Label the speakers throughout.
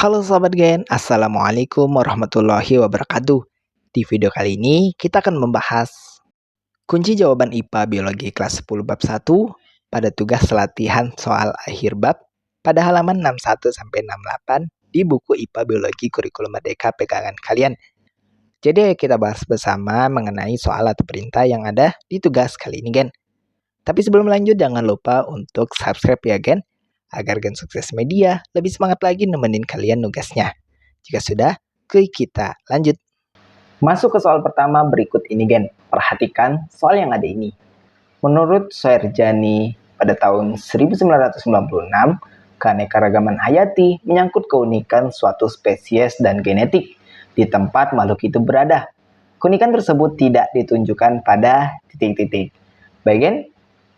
Speaker 1: Halo Sobat Gen, Assalamualaikum warahmatullahi wabarakatuh. Di video kali ini kita akan membahas kunci jawaban IPA Biologi kelas 10 bab 1 pada tugas latihan soal akhir bab pada halaman 61 sampai 68 di buku IPA Biologi Kurikulum Merdeka pegangan kalian. Jadi kita bahas bersama mengenai soal atau perintah yang ada di tugas kali ini Gen. Tapi sebelum lanjut jangan lupa untuk subscribe ya Gen, agar Gen Sukses Media lebih semangat lagi nemenin kalian nugasnya. Jika sudah, kita lanjut. Masuk ke soal pertama berikut ini Gen. Perhatikan soal yang ada ini. Menurut Soerjani pada tahun 1996, keanekaragaman hayati menyangkut keunikan suatu spesies dan genetik di tempat makhluk itu berada. Keunikan tersebut tidak ditunjukkan pada titik-titik. Bagian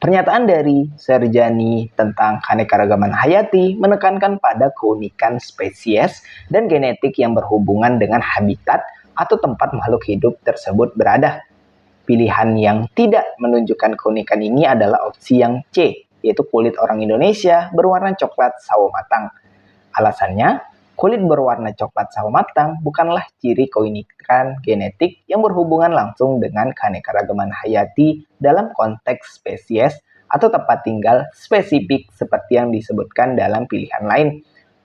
Speaker 1: pernyataan dari Soerjani tentang keanekaragaman hayati menekankan pada keunikan spesies dan genetik yang berhubungan dengan habitat atau tempat makhluk hidup tersebut berada. Pilihan yang tidak menunjukkan keunikan ini adalah opsi yang C, yaitu kulit orang Indonesia berwarna coklat sawo matang. Alasannya, kulit berwarna coklat sawo matang bukanlah ciri keunikan genetik yang berhubungan langsung dengan keanekaragaman hayati dalam konteks spesies atau tempat tinggal spesifik seperti yang disebutkan dalam pilihan lain.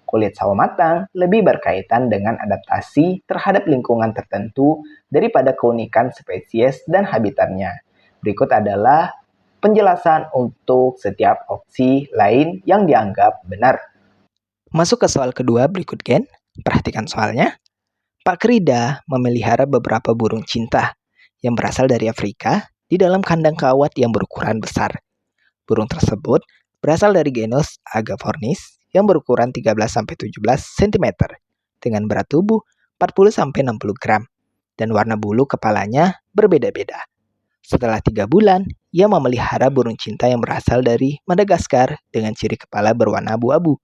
Speaker 1: Kulit sawo matang lebih berkaitan dengan adaptasi terhadap lingkungan tertentu daripada keunikan spesies dan habitatnya. Berikut adalah penjelasan untuk setiap opsi lain yang dianggap benar. Masuk ke soal kedua berikut Gen. Perhatikan soalnya. Pak Krida memelihara beberapa burung cinta yang berasal dari Afrika di dalam kandang kawat yang berukuran besar. Burung tersebut berasal dari genus Agapornis yang berukuran 13-17 cm dengan berat tubuh 40-60 gram dan warna bulu kepalanya berbeda-beda. Setelah 3 bulan, ia memelihara burung cinta yang berasal dari Madagaskar dengan ciri kepala berwarna abu-abu.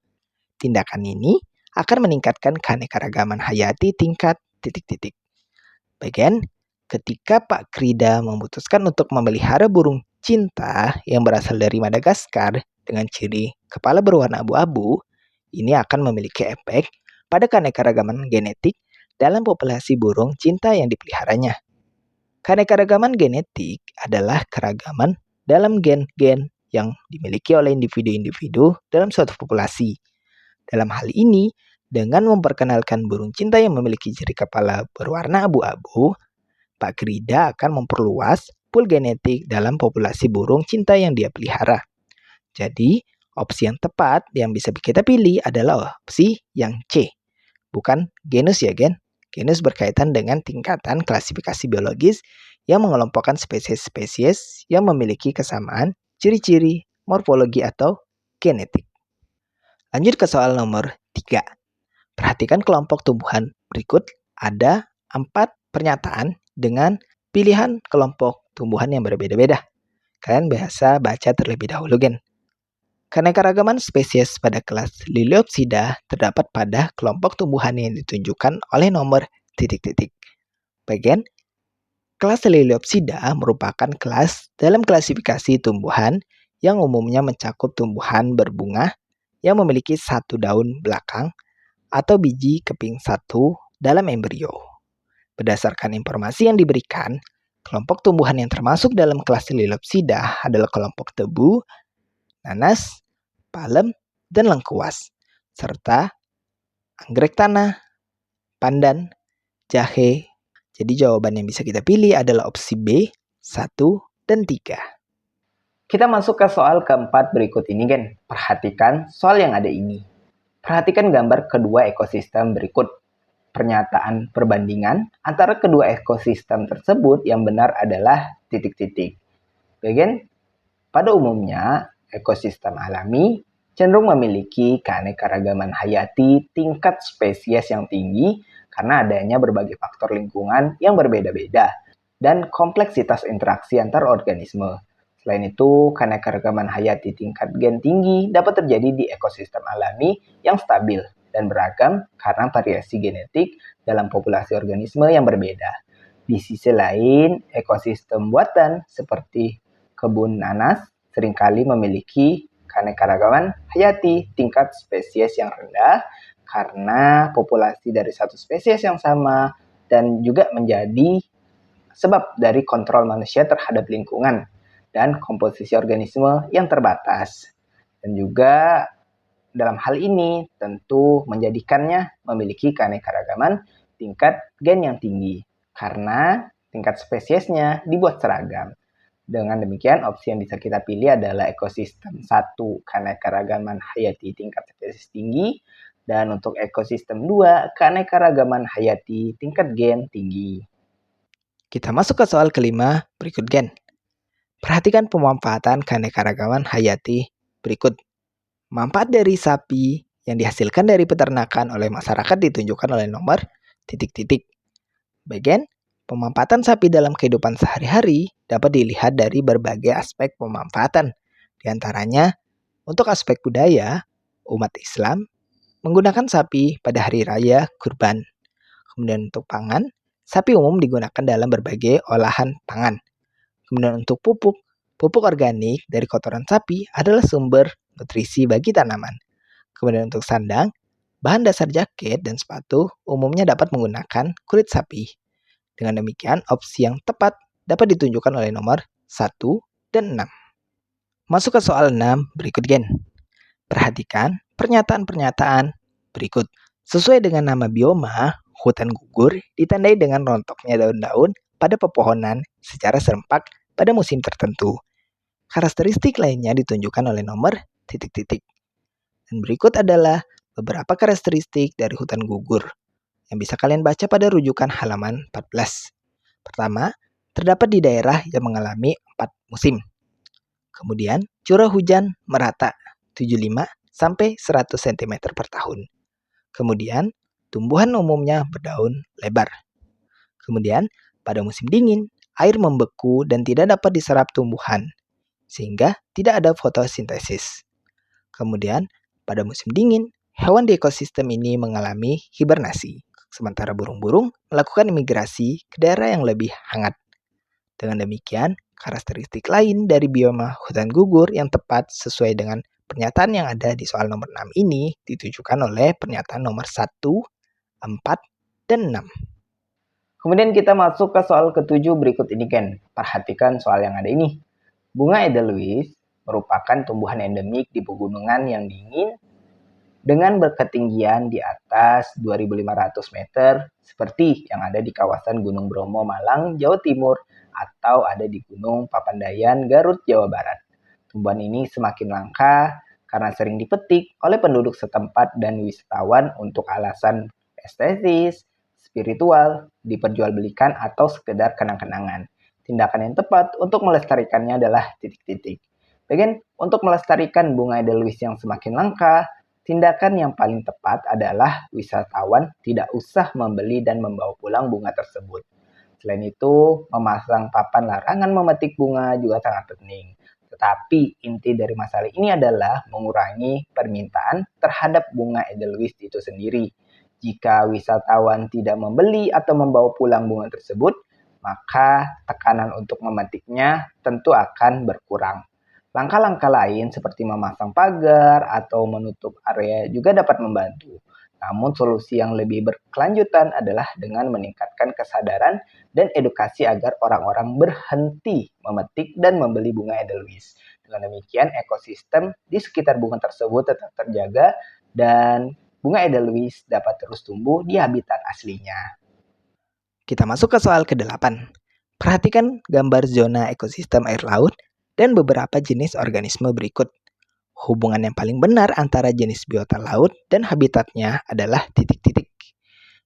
Speaker 1: Tindakan ini akan meningkatkan keanekaragaman hayati tingkat titik-titik. Bagian, ketika Pak Krida memutuskan untuk memelihara burung cinta yang berasal dari Madagaskar dengan ciri kepala berwarna abu-abu, ini akan memiliki efek pada keanekaragaman genetik dalam populasi burung cinta yang dipeliharanya. Keanekaragaman genetik adalah keragaman dalam gen-gen yang dimiliki oleh individu-individu dalam suatu populasi. Dalam hal ini, dengan memperkenalkan burung cinta yang memiliki ciri kepala berwarna abu-abu, Pak Krida akan memperluas pool genetik dalam populasi burung cinta yang dia pelihara. Jadi, opsi yang tepat yang bisa kita pilih adalah opsi yang C, bukan genus ya Gen. Genus berkaitan dengan tingkatan klasifikasi biologis yang mengelompokkan spesies-spesies yang memiliki kesamaan ciri-ciri morfologi atau genetik. Lanjut ke soal nomor 3. Perhatikan kelompok tumbuhan berikut. Ada 4 pernyataan dengan pilihan kelompok tumbuhan yang berbeda-beda. Kalian biasa baca terlebih dahulu Gen. Keanekaragaman spesies pada kelas Liliopsida terdapat pada kelompok tumbuhan yang ditunjukkan oleh nomor titik-titik. Bagian kelas Liliopsida merupakan kelas dalam klasifikasi tumbuhan yang umumnya mencakup tumbuhan berbunga yang memiliki satu daun belakang atau biji keping satu dalam embrio. Berdasarkan informasi yang diberikan, kelompok tumbuhan yang termasuk dalam kelas Liliopsida adalah kelompok tebu, nanas, palem, dan lengkuas, serta anggrek tanah, pandan, jahe. Jadi jawaban yang bisa kita pilih adalah opsi B, 1, dan 3. Kita masuk ke soal keempat berikut ini Gen. Perhatikan soal yang ada ini. Perhatikan gambar kedua ekosistem berikut. Pernyataan perbandingan antara kedua ekosistem tersebut yang benar adalah titik-titik. Bagian pada umumnya ekosistem alami cenderung memiliki keanekaragaman hayati tingkat spesies yang tinggi karena adanya berbagai faktor lingkungan yang berbeda-beda dan kompleksitas interaksi antar organisme. Selain itu, keanekaragaman hayati tingkat gen tinggi dapat terjadi di ekosistem alami yang stabil dan beragam karena variasi genetik dalam populasi organisme yang berbeda. Di sisi lain, ekosistem buatan seperti kebun nanas seringkali memiliki keanekaragaman hayati tingkat spesies yang rendah karena populasi dari satu spesies yang sama dan juga menjadi sebab dari kontrol manusia terhadap lingkungan dan komposisi organisme yang terbatas. Dan juga dalam hal ini tentu menjadikannya memiliki keanekaragaman tingkat gen yang tinggi karena tingkat spesiesnya dibuat seragam. Dengan demikian, opsi yang bisa kita pilih adalah ekosistem 1, keanekaragaman hayati tingkat spesies tinggi, dan untuk ekosistem 2, keanekaragaman hayati tingkat gen tinggi. Kita masuk ke soal kelima, berikut gen. Perhatikan pemanfaatan keanekaragaman hayati berikut. Manfaat dari sapi yang dihasilkan dari peternakan oleh masyarakat ditunjukkan oleh nomor titik-titik. Bagian pemanfaatan sapi dalam kehidupan sehari-hari dapat dilihat dari berbagai aspek pemanfaatan. Di antaranya, untuk aspek budaya, umat Islam menggunakan sapi pada hari raya kurban. Kemudian untuk pangan, sapi umum digunakan dalam berbagai olahan pangan. Kemudian untuk pupuk, pupuk organik dari kotoran sapi adalah sumber nutrisi bagi tanaman. Kemudian untuk sandang, bahan dasar jaket dan sepatu umumnya dapat menggunakan kulit sapi. Dengan demikian, opsi yang tepat dapat ditunjukkan oleh nomor 1 dan 6. Masuk ke soal 6, berikut gen. Perhatikan pernyataan-pernyataan berikut. Sesuai dengan nama bioma, hutan gugur ditandai dengan rontoknya daun-daun pada pepohonan secara serempak pada musim tertentu. Karakteristik lainnya ditunjukkan oleh nomor titik-titik. Dan berikut adalah beberapa karakteristik dari hutan gugur yang bisa kalian baca pada rujukan halaman 14. Pertama, terdapat di daerah yang mengalami 4 musim. Kemudian, curah hujan merata 75 sampai 100 cm per tahun. Kemudian, tumbuhan umumnya berdaun lebar. Kemudian, pada musim dingin, air membeku dan tidak dapat diserap tumbuhan, sehingga tidak ada fotosintesis. Kemudian, pada musim dingin, hewan di ekosistem ini mengalami hibernasi, sementara burung-burung melakukan imigrasi ke daerah yang lebih hangat. Dengan demikian, karakteristik lain dari bioma hutan gugur yang tepat sesuai dengan pernyataan yang ada di soal nomor 6 ini ditujukan oleh pernyataan nomor 1, 4, dan 6. Kemudian kita masuk ke soal ke-7 berikut ini, Ken. Perhatikan soal yang ada ini. Bunga Edelweiss merupakan tumbuhan endemik di pegunungan yang dingin dengan berketinggian di atas 2.500 meter seperti yang ada di kawasan Gunung Bromo, Malang, Jawa Timur atau ada di Gunung Papandayan, Garut, Jawa Barat. Tumbuhan ini semakin langka karena sering dipetik oleh penduduk setempat dan wisatawan untuk alasan estetis, spiritual, diperjualbelikan atau sekedar kenang-kenangan. Tindakan yang tepat untuk melestarikannya adalah titik-titik. Bagian untuk melestarikan bunga Edelweiss yang semakin langka, tindakan yang paling tepat adalah wisatawan tidak usah membeli dan membawa pulang bunga tersebut. Selain itu, memasang papan larangan memetik bunga juga sangat penting. Tetapi inti dari masalah ini adalah mengurangi permintaan terhadap bunga Edelweiss itu sendiri. Jika wisatawan tidak membeli atau membawa pulang bunga tersebut, maka tekanan untuk memetiknya tentu akan berkurang. Langkah-langkah lain seperti memasang pagar atau menutup area juga dapat membantu. Namun solusi yang lebih berkelanjutan adalah dengan meningkatkan kesadaran dan edukasi agar orang-orang berhenti memetik dan membeli bunga Edelweiss. Dengan demikian ekosistem di sekitar bunga tersebut tetap terjaga dan bunga Edelweiss dapat terus tumbuh di habitat aslinya. Kita masuk ke soal ke-8. Perhatikan gambar zona ekosistem air laut dan beberapa jenis organisme berikut. Hubungan yang paling benar antara jenis biota laut dan habitatnya adalah titik-titik.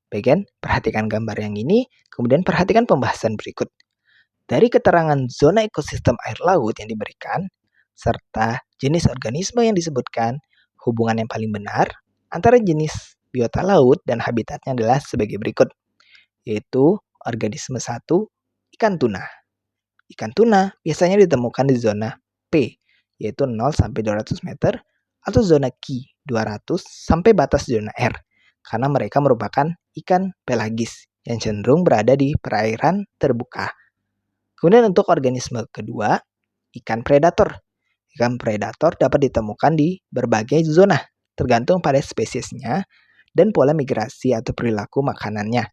Speaker 1: Bagian, perhatikan gambar yang ini, kemudian perhatikan pembahasan berikut. Dari keterangan zona ekosistem air laut yang diberikan, serta jenis organisme yang disebutkan, hubungan yang paling benar antara jenis biota laut dan habitatnya adalah sebagai berikut, yaitu organisme 1, ikan tuna. Ikan tuna biasanya ditemukan di zona P, yaitu 0 sampai 200 meter, atau zona Q, 200 sampai batas zona R, karena mereka merupakan ikan pelagis yang cenderung berada di perairan terbuka. Kemudian untuk organisme kedua, ikan predator. Ikan predator dapat ditemukan di berbagai zona, tergantung pada spesiesnya, dan pola migrasi atau perilaku makanannya.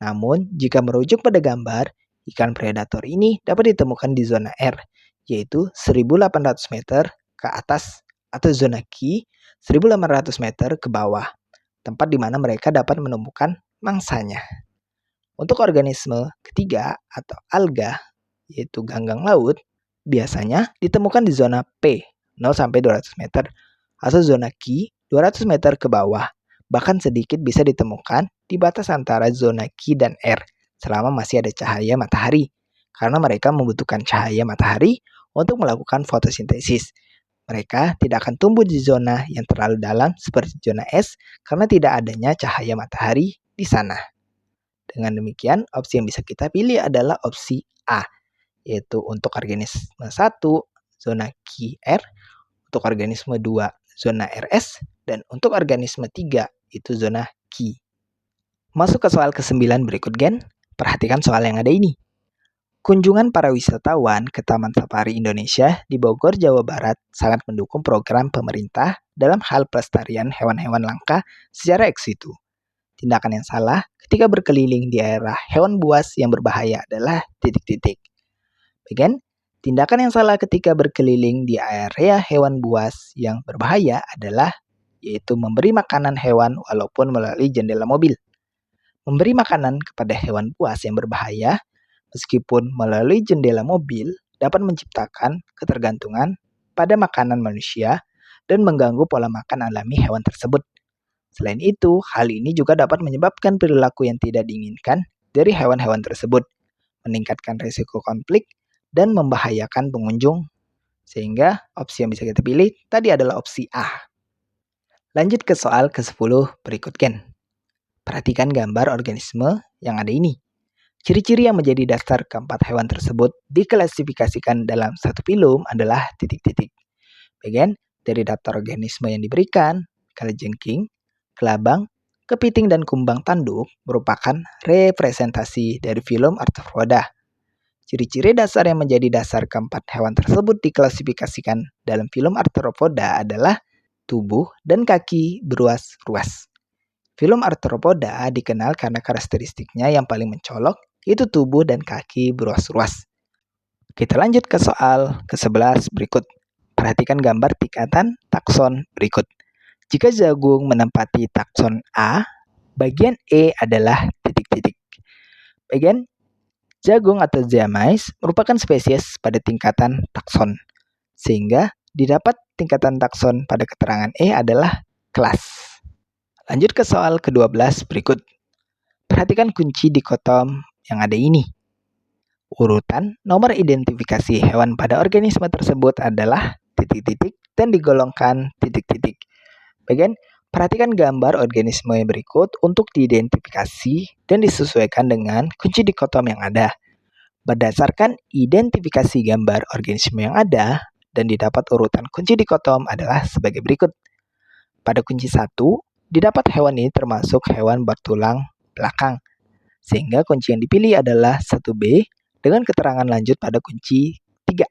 Speaker 1: Namun, jika merujuk pada gambar, ikan predator ini dapat ditemukan di zona R, yaitu 1.800 meter ke atas, atau zona Q 1.800 meter ke bawah, tempat di mana mereka dapat menemukan mangsanya. Untuk organisme ketiga atau alga, yaitu ganggang laut, biasanya ditemukan di zona P 0-200 meter atau zona Q 200 meter ke bawah. Bahkan sedikit bisa ditemukan di batas antara zona Q dan R selama masih ada cahaya matahari, karena mereka membutuhkan cahaya matahari untuk melakukan fotosintesis. Mereka tidak akan tumbuh di zona yang terlalu dalam seperti zona S karena tidak adanya cahaya matahari di sana. Dengan demikian, opsi yang bisa kita pilih adalah opsi A, yaitu untuk organisme 1, zona QR, untuk organisme 2, zona RS, dan untuk organisme 3, itu zona Q. Masuk ke soal ke-9 berikut, Gen. Perhatikan soal yang ada ini. Kunjungan para wisatawan ke Taman Safari Indonesia di Bogor, Jawa Barat sangat mendukung program pemerintah dalam hal pelestarian hewan-hewan langka secara ex situ. Tindakan yang salah ketika berkeliling di area hewan buas yang berbahaya adalah titik-titik. Bagian, tindakan yang salah ketika berkeliling di area hewan buas yang berbahaya adalah yaitu memberi makanan hewan walaupun melalui jendela mobil. Memberi makanan kepada hewan buas yang berbahaya meskipun melalui jendela mobil dapat menciptakan ketergantungan pada makanan manusia dan mengganggu pola makan alami hewan tersebut. Selain itu, hal ini juga dapat menyebabkan perilaku yang tidak diinginkan dari hewan-hewan tersebut, meningkatkan risiko konflik, dan membahayakan pengunjung. Sehingga opsi yang bisa kita pilih tadi adalah opsi A. Lanjut ke soal ke-10 berikut, Gen. Perhatikan gambar organisme yang ada ini. Ciri-ciri yang menjadi dasar keempat hewan tersebut diklasifikasikan dalam satu film adalah titik-titik. Bagian dari daftar organisme yang diberikan, kalajengking, kelabang, kepiting, dan kumbang tanduk merupakan representasi dari film arthropoda. Ciri-ciri dasar yang menjadi dasar keempat hewan tersebut diklasifikasikan dalam film arthropoda adalah tubuh dan kaki beruas-ruas. Film arthropoda dikenal karena karakteristiknya yang paling mencolok, yaitu tubuh dan kaki beruas-ruas. Kita lanjut ke soal ke-11 berikut. Perhatikan gambar tingkatan takson berikut. Jika jagung menempati takson A, bagian E adalah titik-titik. Bagian jagung atau Zeamais merupakan spesies pada tingkatan takson, sehingga didapat tingkatan takson pada keterangan E adalah kelas. Lanjut ke soal ke-12 berikut. Perhatikan kunci dikotom yang ada ini. Urutan nomor identifikasi hewan pada organisme tersebut adalah titik-titik dan digolongkan titik-titik. Bagian perhatikan gambar organisme yang berikut untuk diidentifikasi dan disesuaikan dengan kunci dikotom yang ada. Berdasarkan identifikasi gambar organisme yang ada dan didapat urutan kunci dikotom adalah sebagai berikut. Pada kunci 1, didapat hewan ini termasuk hewan bertulang belakang, sehingga kunci yang dipilih adalah 1B dengan keterangan lanjut pada kunci 3.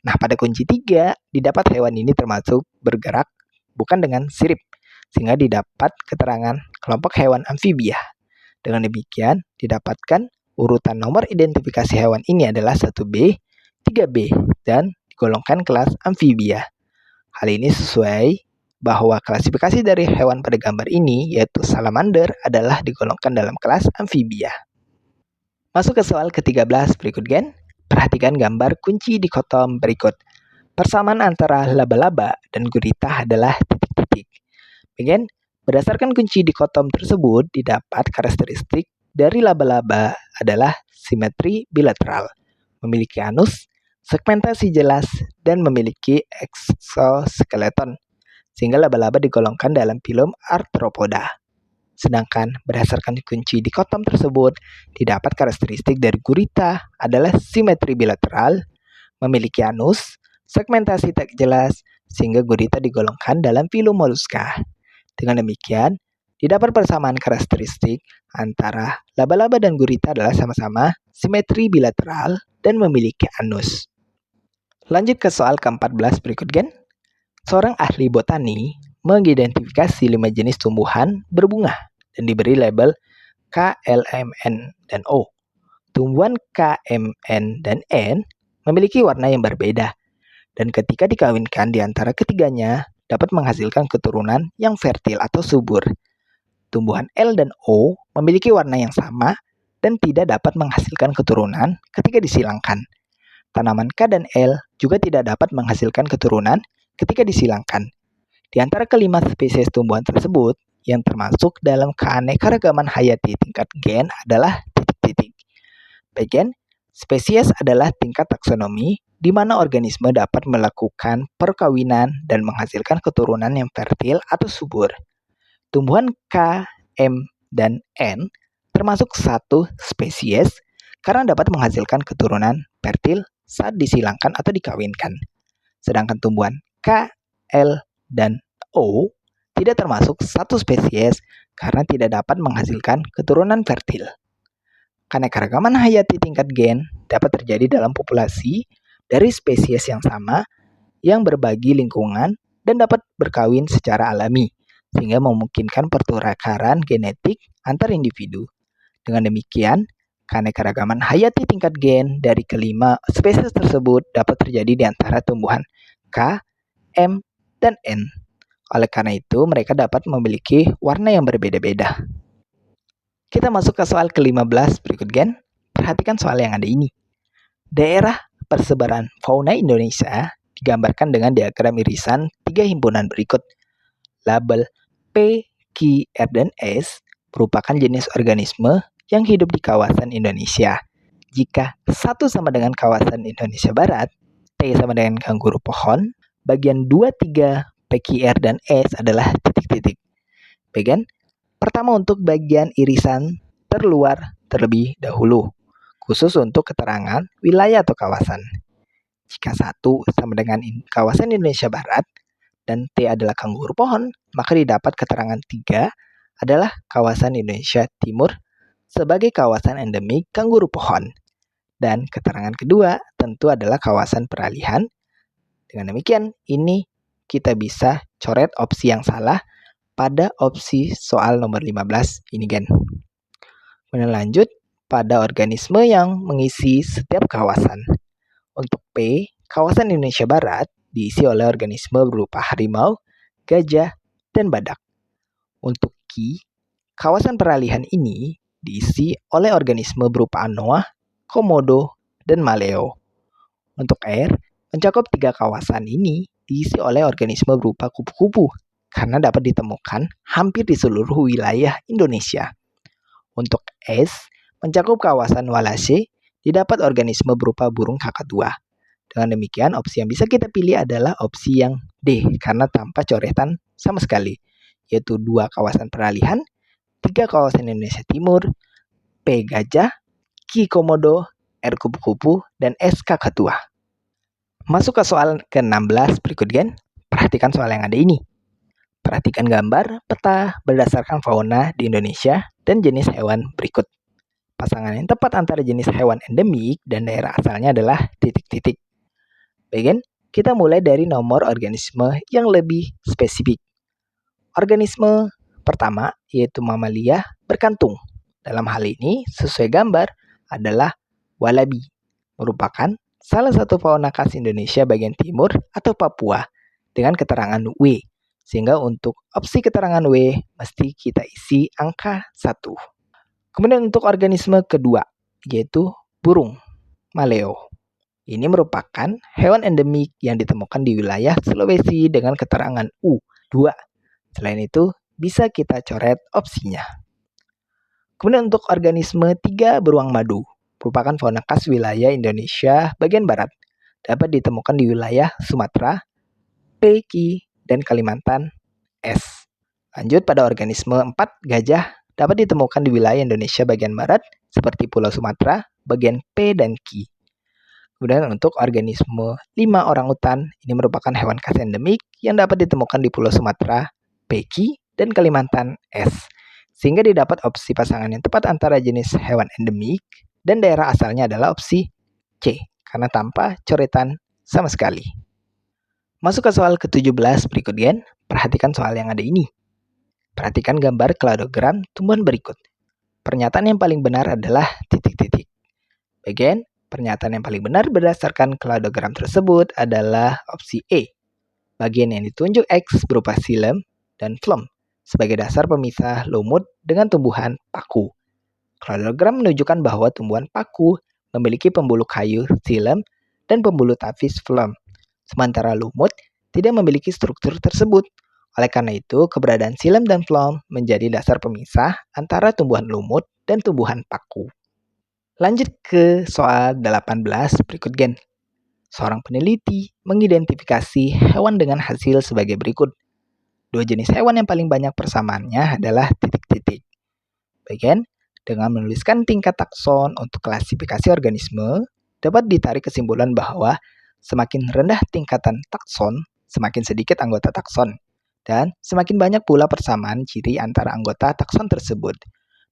Speaker 1: Nah, pada kunci 3, didapat hewan ini termasuk bergerak bukan dengan sirip, sehingga didapat keterangan kelompok hewan amfibia. Dengan demikian, didapatkan urutan nomor identifikasi hewan ini adalah 1B, 3B, dan digolongkan kelas amfibia. Hal ini sesuai bahwa klasifikasi dari hewan pada gambar ini, yaitu salamander, adalah digolongkan dalam kelas amfibia. Masuk ke soal ke-13 berikut, Gen. Perhatikan gambar kunci dikotom berikut. Persamaan antara laba-laba dan gurita adalah titik-titik. Bagian berdasarkan kunci dikotom tersebut, didapat karakteristik dari laba-laba adalah simetri bilateral, memiliki anus, segmentasi jelas, dan memiliki eksoskeleton, sehingga laba-laba digolongkan dalam film arthropoda. Sedangkan berdasarkan kunci dikotom tersebut, didapat karakteristik dari gurita adalah simetri bilateral, memiliki anus, segmentasi tak jelas, sehingga gurita digolongkan dalam film moluska. Dengan demikian, didapat persamaan karakteristik antara laba-laba dan gurita adalah sama-sama simetri bilateral dan memiliki anus. Lanjut ke soal ke-14 berikut, Gen. Seorang ahli botani mengidentifikasi 5 jenis tumbuhan berbunga dan diberi label K, L, M, N, dan O. Tumbuhan K, M, N, dan N memiliki warna yang berbeda, dan ketika dikawinkan di antara ketiganya dapat menghasilkan keturunan yang fertil atau subur. Tumbuhan L dan O memiliki warna yang sama dan tidak dapat menghasilkan keturunan ketika disilangkan. Tanaman K dan L juga tidak dapat menghasilkan keturunan ketika disilangkan. Di antara kelima spesies tumbuhan tersebut, yang termasuk dalam keanekaragaman hayati tingkat gen adalah titik-titik. Bagian spesies adalah tingkat taksonomi di mana organisme dapat melakukan perkawinan dan menghasilkan keturunan yang fertil atau subur. Tumbuhan K, M, dan N termasuk satu spesies karena dapat menghasilkan keturunan fertil saat disilangkan atau dikawinkan. Sedangkan tumbuhan K, L, dan O tidak termasuk satu spesies karena tidak dapat menghasilkan keturunan fertil. Keanekaragaman hayati tingkat gen dapat terjadi dalam populasi dari spesies yang sama yang berbagi lingkungan dan dapat berkawin secara alami, sehingga memungkinkan pertukaran genetik antar individu. Dengan demikian, keanekaragaman hayati tingkat gen dari kelima spesies tersebut dapat terjadi di antara tumbuhan K, M, dan N. Oleh karena itu, mereka dapat memiliki warna yang berbeda-beda. Kita masuk ke soal ke-15 berikut gen. Perhatikan soal yang ada ini. Daerah persebaran fauna Indonesia digambarkan dengan diagram irisan 3 himpunan berikut. Label P, Q, R, dan S merupakan jenis organisme yang hidup di kawasan Indonesia. Jika 1 sama dengan kawasan Indonesia Barat, T sama dengan kanguru pohon, bagian 2, 3, P, Q, R, dan S adalah titik-titik. Bagian pertama untuk bagian irisan terluar terlebih dahulu, khusus untuk keterangan wilayah atau kawasan. Jika 1 sama dengan kawasan Indonesia Barat dan T adalah kanguru pohon, maka didapat keterangan 3 adalah kawasan Indonesia Timur sebagai kawasan endemik kanguru pohon. Dan keterangan kedua tentu adalah kawasan peralihan. Dengan demikian, ini kita bisa coret opsi yang salah pada opsi soal nomor 15 ini gen. Kemudian lanjut pada organisme yang mengisi setiap kawasan. Untuk P, kawasan Indonesia Barat diisi oleh organisme berupa harimau, gajah, dan badak. Untuk Q, kawasan peralihan ini diisi oleh organisme berupa anoa, komodo, dan maleo. Untuk R, mencakup 3 kawasan ini diisi oleh organisme berupa kupu-kupu karena dapat ditemukan hampir di seluruh wilayah Indonesia. Untuk S, mencakup kawasan Walase, didapat organisme berupa burung kakatua. Dengan demikian, opsi yang bisa kita pilih adalah opsi yang D karena tanpa coretan sama sekali, yaitu 2 kawasan peralihan, 3 kawasan Indonesia Timur, P gajah, Q komodo, R kupu-kupu, dan S kakatua. Masuk ke soal ke-16 berikut gen. Perhatikan soal yang ada ini. Perhatikan gambar peta berdasarkan fauna di Indonesia dan jenis hewan berikut. Pasangan yang tepat antara jenis hewan endemik dan daerah asalnya adalah titik-titik. Bagian, kita mulai dari nomor organisme yang lebih spesifik. Organisme pertama yaitu mamalia berkantung. Dalam hal ini, sesuai gambar adalah walabi, merupakan salah satu fauna khas Indonesia bagian timur atau Papua dengan keterangan W. Sehingga untuk opsi keterangan W mesti kita isi angka 1. Kemudian untuk organisme kedua yaitu burung maleo. Ini merupakan hewan endemik yang ditemukan di wilayah Sulawesi dengan keterangan U2. Selain itu bisa kita coret opsinya. Kemudian untuk organisme 3 beruang madu, merupakan fauna khas wilayah Indonesia bagian barat, dapat ditemukan di wilayah Sumatera, P, dan Kalimantan S. Lanjut pada organisme 4 gajah, dapat ditemukan di wilayah Indonesia bagian barat, seperti Pulau Sumatera, bagian P dan Q. Kemudian untuk organisme 5 orangutan, ini merupakan hewan khas endemik yang dapat ditemukan di Pulau Sumatera, P, dan Kalimantan S. Sehingga didapat opsi pasangan yang tepat antara jenis hewan endemik dan daerah asalnya adalah opsi C, karena tanpa coretan sama sekali. Masuk ke soal ke-17 berikut gen. Perhatikan soal yang ada ini. Perhatikan gambar kladogram tumbuhan berikut. Pernyataan yang paling benar adalah titik-titik. Bagian pernyataan yang paling benar berdasarkan kladogram tersebut adalah opsi E. Bagian yang ditunjuk X berupa xilem dan phloem sebagai dasar pemisah lumut dengan tumbuhan paku. Kladogram menunjukkan bahwa tumbuhan paku memiliki pembuluh kayu xilem dan pembuluh tapis phloem, sementara lumut tidak memiliki struktur tersebut. Oleh karena itu, keberadaan xilem dan phloem menjadi dasar pemisah antara tumbuhan lumut dan tumbuhan paku. Lanjut ke soal 18 berikut gen. Seorang peneliti mengidentifikasi hewan dengan hasil sebagai berikut. Dua jenis hewan yang paling banyak persamaannya adalah titik-titik. Bagian dengan menuliskan tingkat takson untuk klasifikasi organisme, dapat ditarik kesimpulan bahwa semakin rendah tingkatan takson, semakin sedikit anggota takson, dan semakin banyak pula persamaan ciri antara anggota takson tersebut.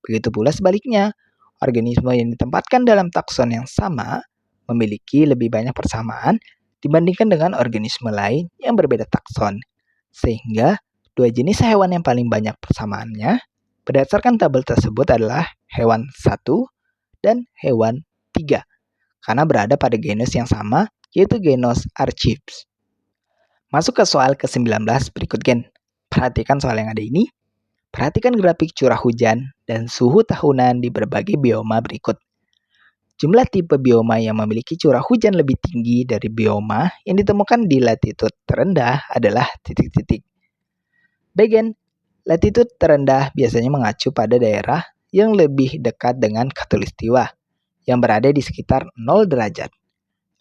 Speaker 1: Begitu pula sebaliknya, organisme yang ditempatkan dalam takson yang sama memiliki lebih banyak persamaan dibandingkan dengan organisme lain yang berbeda takson. Sehingga, dua jenis hewan yang paling banyak persamaannya berdasarkan tabel tersebut adalah hewan 1 dan hewan 3, karena berada pada genus yang sama, yaitu genus Archips. Masuk ke soal ke-19 berikut gen. Perhatikan soal yang ada ini. Perhatikan grafik curah hujan dan suhu tahunan di berbagai bioma berikut. Jumlah tipe bioma yang memiliki curah hujan lebih tinggi dari bioma yang ditemukan di latitude terendah adalah titik-titik. Bagian latitude terendah biasanya mengacu pada daerah yang lebih dekat dengan khatulistiwa, yang berada di sekitar 0 derajat.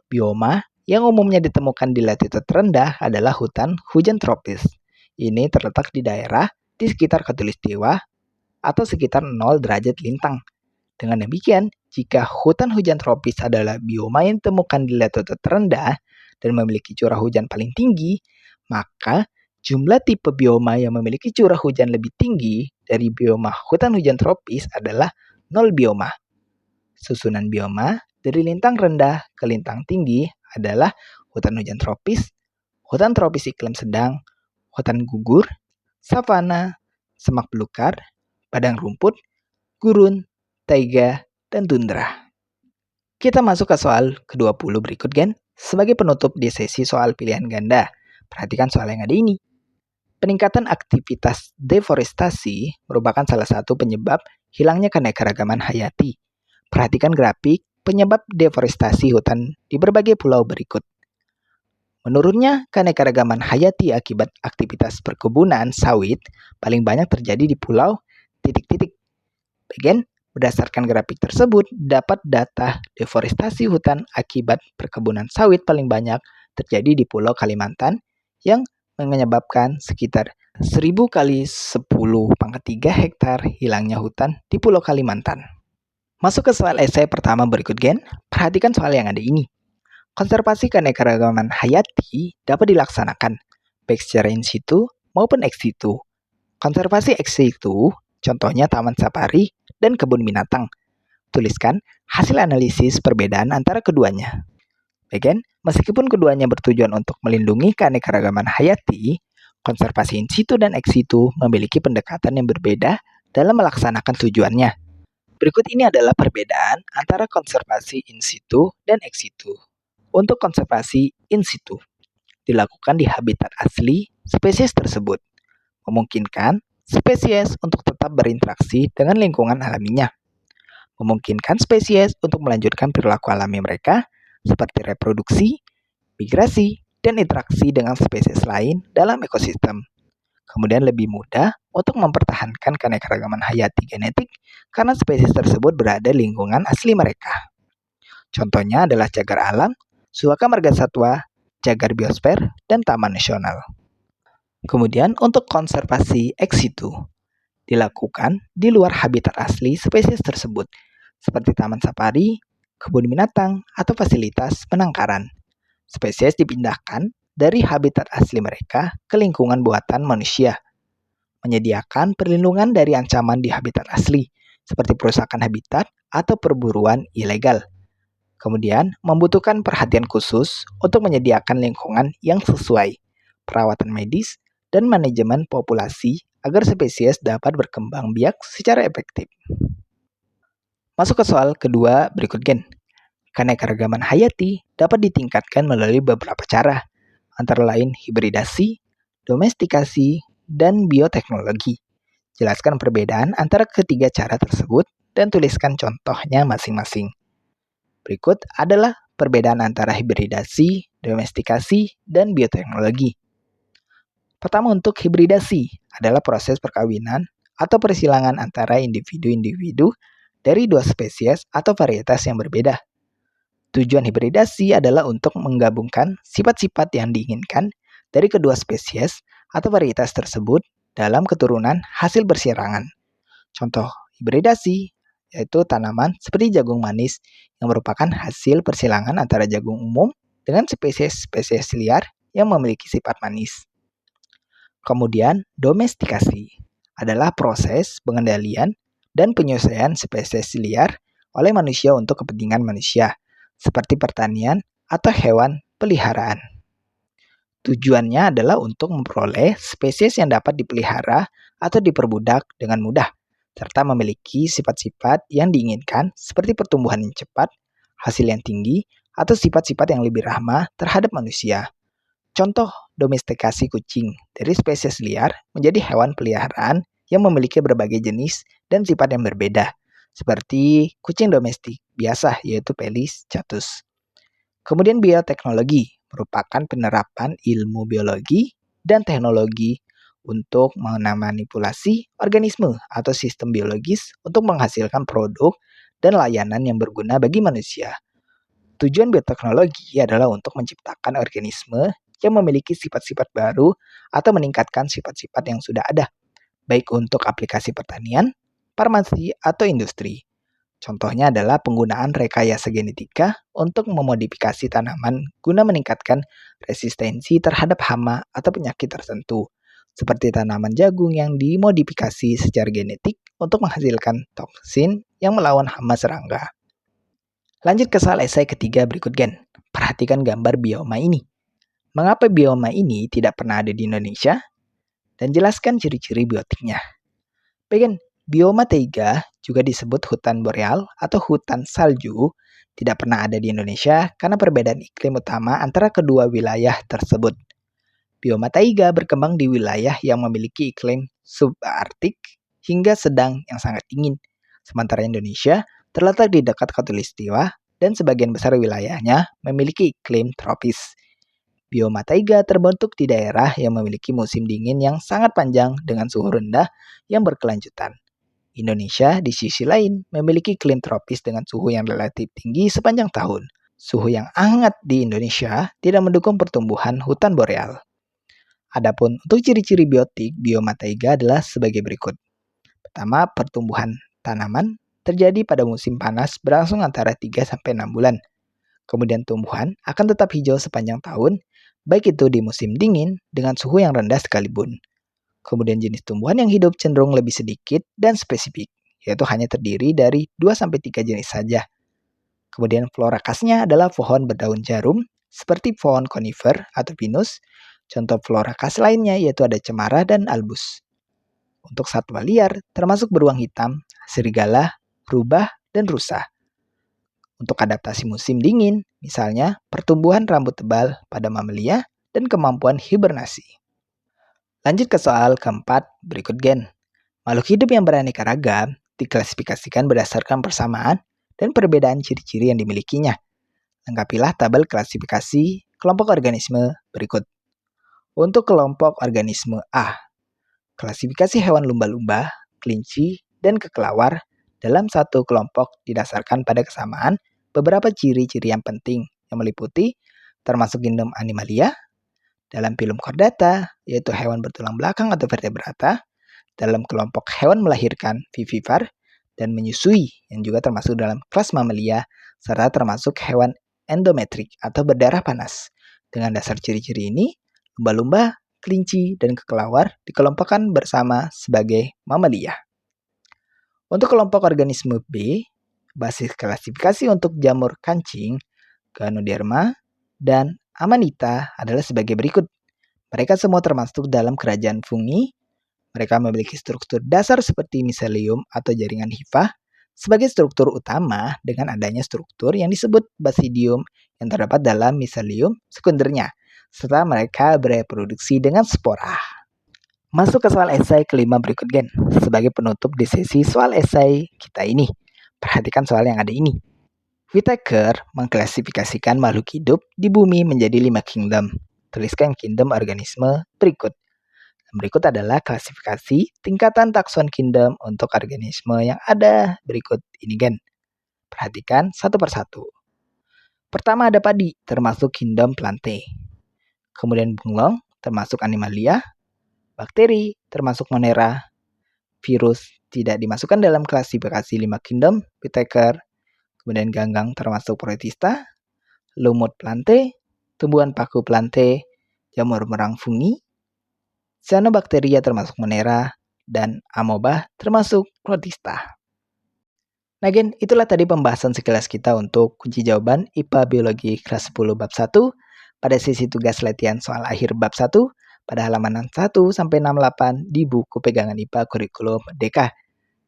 Speaker 1: Bioma yang umumnya ditemukan di latitude terendah adalah hutan hujan tropis. Ini terletak di daerah di sekitar khatulistiwa atau sekitar 0 derajat lintang. Dengan demikian, jika hutan hujan tropis adalah bioma yang ditemukan di latitude terendah dan memiliki curah hujan paling tinggi, maka jumlah tipe bioma yang memiliki curah hujan lebih tinggi dari bioma hutan hujan tropis adalah 0 bioma. Susunan bioma dari lintang rendah ke lintang tinggi adalah hutan hujan tropis, hutan tropis iklim sedang, hutan gugur, savana, semak belukar, padang rumput, gurun, taiga, dan tundra. Kita masuk ke soal ke-20 berikut gen. Sebagai penutup di sesi soal pilihan ganda, perhatikan soal yang ada ini. Peningkatan aktivitas deforestasi merupakan salah satu penyebab hilangnya keanekaragaman hayati. Perhatikan grafik penyebab deforestasi hutan di berbagai pulau berikut. Menurunnya keanekaragaman hayati akibat aktivitas perkebunan sawit paling banyak terjadi di pulau titik-titik. Bagian berdasarkan grafik tersebut, dapat data deforestasi hutan akibat perkebunan sawit paling banyak terjadi di Pulau Kalimantan yang menyebabkan sekitar 1000 kali 10⁻³ hektar hilangnya hutan di Pulau Kalimantan. Masuk ke soal esai pertama berikut gen. Perhatikan soal yang ada ini. Konservasi keanekaragaman hayati dapat dilaksanakan baik secara in situ maupun ex situ. Konservasi ex situ contohnya taman safari dan kebun binatang. Tuliskan hasil analisis perbedaan antara keduanya. Bagian, meskipun keduanya bertujuan untuk melindungi keanekaragaman hayati, konservasi in situ dan ex situ memiliki pendekatan yang berbeda dalam melaksanakan tujuannya. Berikut ini adalah perbedaan antara konservasi in situ dan ex situ. Untuk konservasi in situ, dilakukan di habitat asli spesies tersebut, memungkinkan spesies untuk tetap berinteraksi dengan lingkungan alaminya, memungkinkan spesies untuk melanjutkan perilaku alami mereka seperti reproduksi, migrasi, dan interaksi dengan spesies lain dalam ekosistem. Kemudian lebih mudah untuk mempertahankan keanekaragaman hayati genetik karena spesies tersebut berada di lingkungan asli mereka. Contohnya adalah cagar alam, suaka margasatwa, cagar biosfer, dan taman nasional. Kemudian untuk konservasi ex situ dilakukan di luar habitat asli spesies tersebut, seperti taman safari, kebun binatang, atau fasilitas penangkaran. Spesies dipindahkan dari habitat asli mereka ke lingkungan buatan manusia, menyediakan perlindungan dari ancaman di habitat asli, seperti perusakan habitat atau perburuan ilegal. Kemudian, membutuhkan perhatian khusus untuk menyediakan lingkungan yang sesuai, perawatan medis, dan manajemen populasi agar spesies dapat berkembang biak secara efektif. Masuk ke soal kedua berikut gen. Keanekaragaman hayati dapat ditingkatkan melalui beberapa cara, antara lain hibridasi, domestikasi, dan bioteknologi. Jelaskan perbedaan antara ketiga cara tersebut dan tuliskan contohnya masing-masing. Berikut adalah perbedaan antara hibridasi, domestikasi, dan bioteknologi. Pertama, untuk hibridasi adalah proses perkawinan atau persilangan antara individu-individu dari dua spesies atau varietas yang berbeda. Tujuan hibridasi adalah untuk menggabungkan sifat-sifat yang diinginkan dari kedua spesies atau varietas tersebut dalam keturunan hasil bersilangan. Contoh hibridasi yaitu tanaman seperti jagung manis yang merupakan hasil persilangan antara jagung umum dengan spesies-spesies liar yang memiliki sifat manis. Kemudian, domestikasi adalah proses pengendalian dan penyelesaian spesies liar oleh manusia untuk kepentingan manusia, seperti pertanian atau hewan peliharaan. Tujuannya adalah untuk memperoleh spesies yang dapat dipelihara atau diperbudak dengan mudah, serta memiliki sifat-sifat yang diinginkan seperti pertumbuhan yang cepat, hasil yang tinggi, atau sifat-sifat yang lebih ramah terhadap manusia. Contoh domestikasi kucing dari spesies liar menjadi hewan peliharaan yang memiliki berbagai jenis dan sifat yang berbeda, seperti kucing domestik biasa yaitu Felis catus. Kemudian bioteknologi merupakan penerapan ilmu biologi dan teknologi untuk memanipulasi organisme atau sistem biologis untuk menghasilkan produk dan layanan yang berguna bagi manusia. Tujuan bioteknologi adalah untuk menciptakan organisme yang memiliki sifat-sifat baru atau meningkatkan sifat-sifat yang sudah ada, baik untuk aplikasi pertanian, farmasi, atau industri. Contohnya adalah penggunaan rekayasa genetika untuk memodifikasi tanaman guna meningkatkan resistensi terhadap hama atau penyakit tertentu, seperti tanaman jagung yang dimodifikasi secara genetik untuk menghasilkan toksin yang melawan hama serangga. Lanjut ke soal esai ketiga berikut gen. Perhatikan gambar bioma ini. Mengapa bioma ini tidak pernah ada di Indonesia? Dan jelaskan ciri-ciri biotiknya. Bagian bioma taiga juga disebut hutan boreal atau hutan salju tidak pernah ada di Indonesia karena perbedaan iklim utama antara kedua wilayah tersebut. Bioma taiga berkembang di wilayah yang memiliki iklim subarktik hingga sedang yang sangat dingin. Sementara Indonesia terletak di dekat khatulistiwa dan sebagian besar wilayahnya memiliki iklim tropis. Bioma taiga terbentuk di daerah yang memiliki musim dingin yang sangat panjang dengan suhu rendah yang berkelanjutan. Indonesia di sisi lain memiliki iklim tropis dengan suhu yang relatif tinggi sepanjang tahun. Suhu yang hangat di Indonesia tidak mendukung pertumbuhan hutan boreal. Adapun untuk ciri-ciri biotik bioma taiga adalah sebagai berikut. Pertama, pertumbuhan tanaman terjadi pada musim panas berlangsung antara 3-6 bulan. Kemudian tumbuhan akan tetap hijau sepanjang tahun, baik itu di musim dingin dengan suhu yang rendah sekalipun. Kemudian jenis tumbuhan yang hidup cenderung lebih sedikit dan spesifik, yaitu hanya terdiri dari 2-3 jenis saja. Kemudian flora khasnya adalah pohon berdaun jarum, seperti pohon konifer atau pinus. Contoh flora khas lainnya yaitu ada cemara dan albus. Untuk satwa liar, termasuk beruang hitam, serigala, rubah, dan rusa. Untuk adaptasi musim dingin, misalnya pertumbuhan rambut tebal pada mamalia dan kemampuan hibernasi. Lanjut ke soal keempat, berikut gen. Makhluk hidup yang beraneka ragam diklasifikasikan berdasarkan persamaan dan perbedaan ciri-ciri yang dimilikinya. Lengkapilah tabel klasifikasi kelompok organisme berikut. Untuk kelompok organisme A, klasifikasi hewan lumba-lumba, kelinci, dan kekelawar dalam satu kelompok didasarkan pada kesamaan beberapa ciri-ciri yang penting yang meliputi termasuk genome Animalia, dalam filum Chordata, yaitu hewan bertulang belakang atau vertebrata, dalam kelompok hewan melahirkan vivipar dan menyusui yang juga termasuk dalam kelas Mammalia, serta termasuk hewan endometrik atau berdarah panas. Dengan dasar ciri-ciri ini, lumba-lumba, kelinci, dan kekelawar dikelompokkan bersama sebagai Mammalia. Untuk kelompok organisme B, Basis klasifikasi untuk jamur kancing, Ganoderma, dan Amanita adalah sebagai berikut. Mereka semua termasuk dalam kerajaan fungi. Mereka memiliki struktur dasar seperti miselium atau jaringan hifah sebagai struktur utama dengan adanya struktur yang disebut basidium yang terdapat dalam miselium sekundernya, serta mereka bereproduksi dengan spora. Masuk ke soal esai kelima berikut Gen, sebagai penutup di sesi soal esai kita ini. Perhatikan soal yang ada ini. Whittaker mengklasifikasikan makhluk hidup di bumi menjadi 5 kingdom. Tuliskan kingdom organisme berikut. Berikut adalah klasifikasi tingkatan takson kingdom untuk organisme yang ada berikut ini Gen. Perhatikan satu persatu. Pertama ada padi, termasuk kingdom Plantae. Kemudian bunglon, termasuk animalia. Bakteri, termasuk Monera. Virus, tidak dimasukkan dalam klasifikasi 5 kingdom, Whittaker. Kemudian ganggang, termasuk Protista. Lumut Plantae, tumbuhan paku Plantae, jamur merang fungi. Cyanobacteria termasuk Monera, dan amoeba termasuk Protista. Nah Gen, itulah tadi pembahasan sekilas kita untuk kunci jawaban IPA Biologi kelas 10 bab 1 pada sesi tugas latihan soal akhir bab 1 pada halaman 1-68 di buku pegangan IPA Kurikulum Merdeka.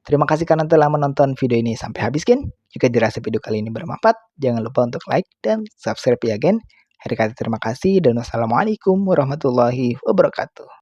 Speaker 1: Terima kasih karena telah menonton video ini sampai habis Gen. Jika dirasa video kali ini bermanfaat, jangan lupa untuk like dan subscribe ya Gen. Akhir kata terima kasih dan wassalamualaikum warahmatullahi wabarakatuh.